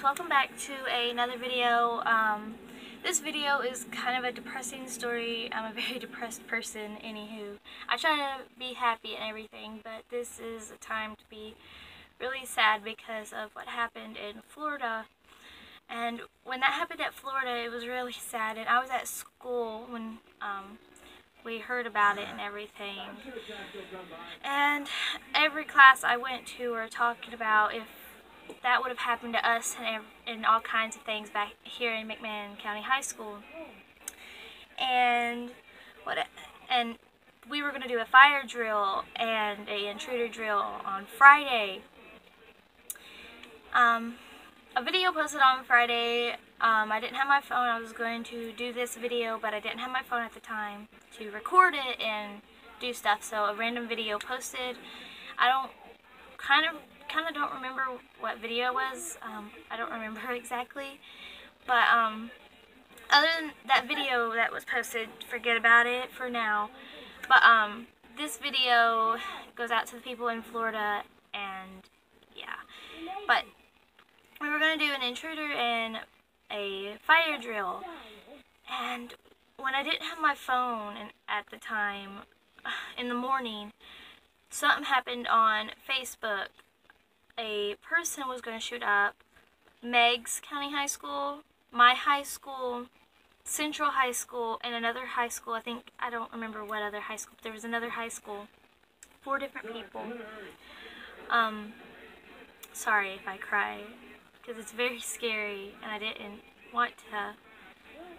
welcome back to another video. This video is kind of a depressing story. I'm a very depressed person, anywho. I try to be happy and everything, but this is a time to be really sad because of what happened in Florida. And when that happened at Florida, it was really sad, and I was at school when we heard about it and everything. And every class I went to were talking about if that would have happened to us and all kinds of things back here in McMinn County High School. And we were going to do a fire drill and an intruder drill on Friday. A video posted on Friday. I didn't have my phone. I was going to do this video, but I didn't have my phone at the time to record it and do stuff. So a random video posted. I kind of don't remember what video it was. I don't remember exactly. But other than that video that was posted, forget about it for now. But this video goes out to the people in Florida, and yeah. But we were going to do an intruder and a fire drill, and when I didn't have my phone at the time, in the morning, something happened on Facebook. A person was going to shoot up Meigs County High School, my high school, Central High School, and another high school. I don't remember what other high school. There was another high school. 4 different people. Sorry if I cry, because it's very scary, and I didn't want to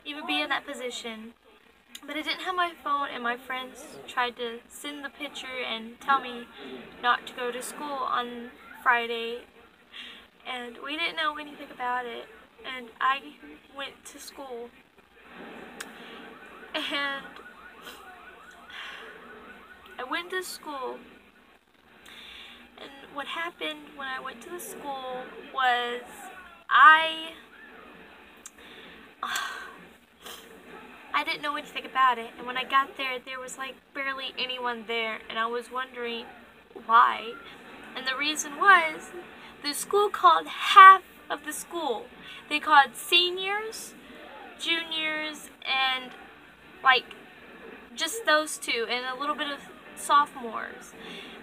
even be in that position. But I didn't have my phone, and my friends tried to send the picture and tell me not to go to school on Friday, and we didn't know anything about it. And I went to school, and and what happened when I went to the school was I didn't know anything about it, and when I got there, there was like barely anyone there, and I was wondering why. And the reason was, the school called half of the school. They called seniors, juniors, and like just those two, and a little bit of sophomores.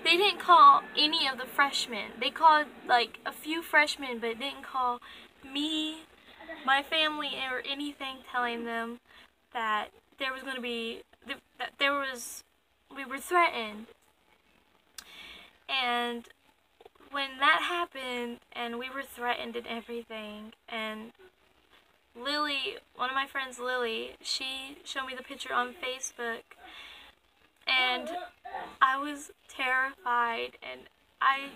They didn't call any of the freshmen. They called like a few freshmen, but didn't call me, my family, or anything, telling them that there was going to be, we were threatened. And when that happened, and we were threatened and everything, and Lily, one of my friends, Lily, she showed me the picture on Facebook, and I was terrified, and I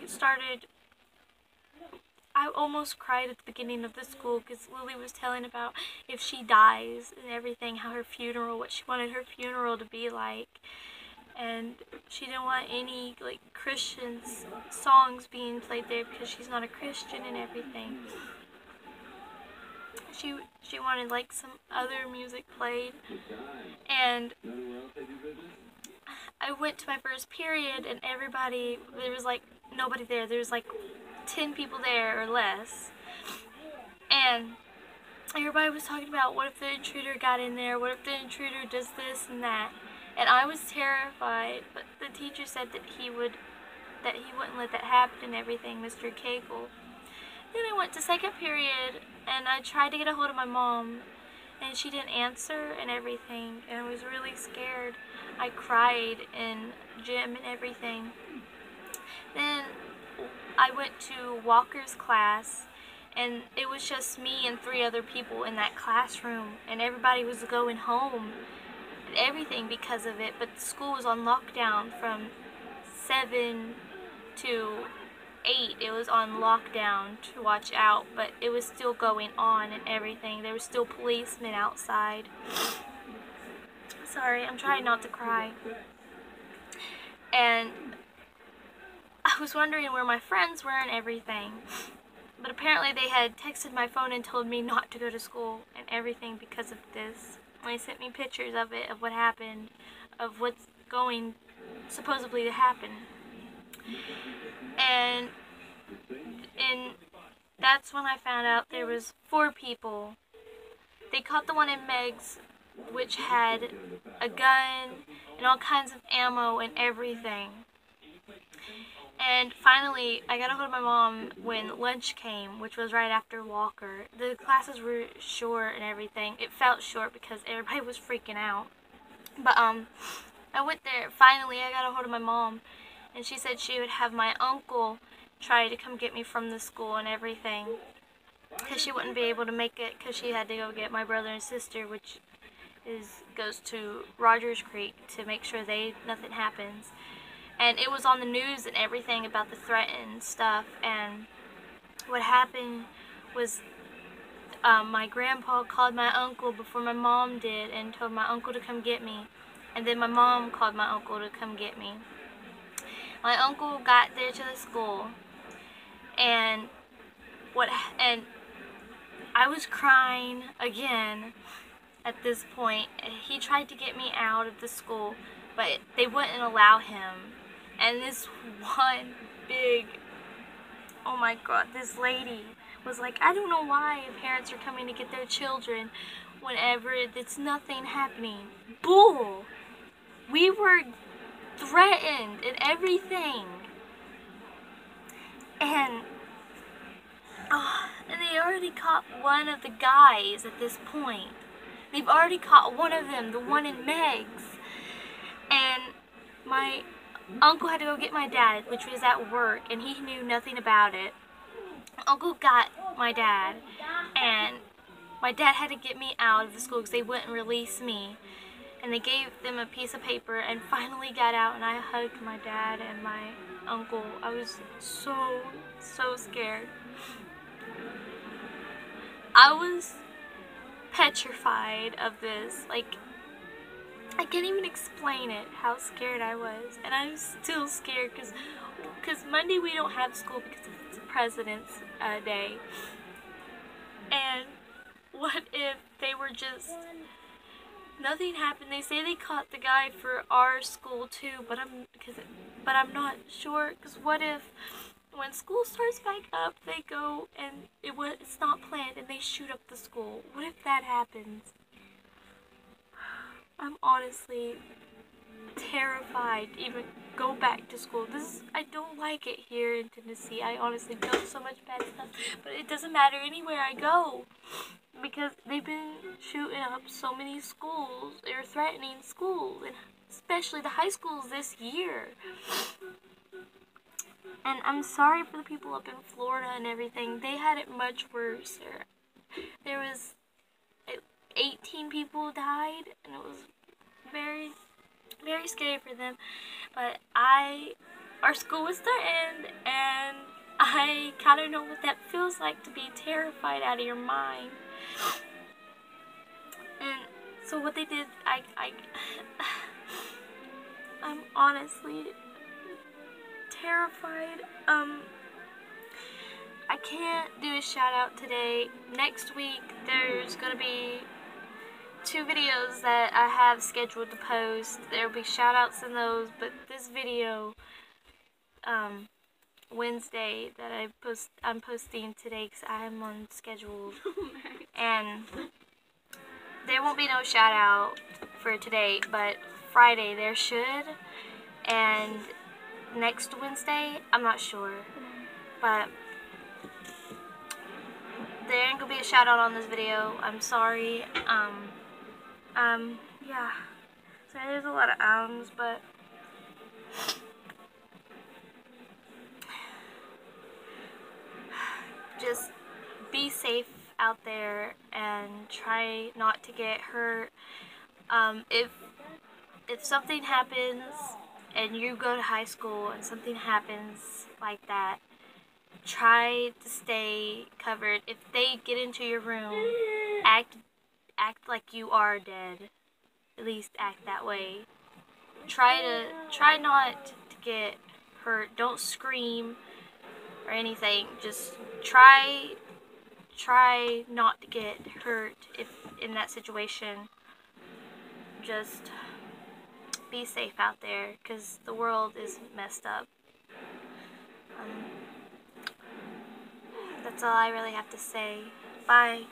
almost cried at the beginning of the school, because Lily was telling about if she dies and everything, how her funeral, what she wanted her funeral to be like. And she didn't want any like Christian songs being played there because she's not a Christian and everything. She wanted like some other music played. And I went to my first period, and there was like nobody there. There was like 10 people there or less. And everybody was talking about, what if the intruder got in there? What if the intruder does this and that? And I was terrified, but the teacher said that he wouldn't let that happen and everything, Mr. Cagle. Then I went to second period, and I tried to get a hold of my mom, and she didn't answer and everything, and I was really scared. I cried in gym and everything. Then I went to Walker's class, and it was just me and 3 other people in that classroom, and everybody was going home and everything because of it. But the school was on lockdown from 7 to 8. It was on lockdown to watch out, but it was still going on and everything. There were still policemen outside. Sorry, I'm trying not to cry. And I was wondering where my friends were and everything, but apparently they had texted my phone and told me not to go to school and everything because of this. And they sent me pictures of it, of what happened, of what's going supposedly to happen. And that's when I found out there was 4 people. They caught the one in Meg's, which had a gun and all kinds of ammo and everything. And finally, I got a hold of my mom when lunch came, which was right after Walker. The classes were short and everything. It felt short because everybody was freaking out. But I went there. Finally, I got a hold of my mom, and she said she would have my uncle try to come get me from the school and everything, because she wouldn't be able to make it because she had to go get my brother and sister, which goes to Rogers Creek, to make sure nothing happens. And it was on the news and everything about the threatened stuff. And what happened was my grandpa called my uncle before my mom did and told my uncle to come get me. And then my mom called my uncle to come get me. My uncle got there to the school, and I was crying again at this point. He tried to get me out of the school, but they wouldn't allow him. And this one big, oh my god, this lady was like, I don't know why parents are coming to get their children whenever it's nothing happening. Bull! We were threatened and everything. And they already caught one of the guys at this point. They've already caught one of them, the one in Meg's. And my uncle had to go get my dad, which was at work, and he knew nothing about it. Uncle got my dad, and my dad had to get me out of the school because they wouldn't release me. And they gave them a piece of paper and finally got out, and I hugged my dad and my uncle. I was so scared. I was petrified of this. Like, I can't even explain it, how scared I was. And I'm still scared because Monday we don't have school because it's President's Day. And what if they were just, nothing happened. They say they caught the guy for our school too, but I'm not sure, because what if when school starts back up, they go and it's not planned and they shoot up the school? What if that happens? I'm honestly terrified to even go back to school. I don't like it here in Tennessee. I honestly feel so much bad stuff, but it doesn't matter anywhere I go, because they've been shooting up so many schools. They're threatening schools, and especially the high schools this year. And I'm sorry for the people up in Florida and everything. They had it much worse. There was 18 people died, and it was very, very scary for them. But our school was threatened, and I kind of know what that feels like, to be terrified out of your mind. And so what they did, I'm honestly terrified. I can't do a shout out today. Next week there's gonna be 2 videos that I have scheduled to post. There'll be shout outs in those, but this video Wednesday that I'm posting today because I'm on schedule. And there won't be no shout out for today, but Friday there should, and next Wednesday I'm not sure, but there ain't gonna be a shout out on this video. I'm sorry. Yeah. Sorry, there's a lot of but just be safe out there and try not to get hurt. If something happens and you go to high school and something happens like that, try to stay covered. If they get into your room, act like you are dead. At least act that way. Try not to get hurt. Don't scream or anything. Just try not to get hurt if in that situation. Just be safe out there, because the world is messed up. That's that's all I really have to say. Bye.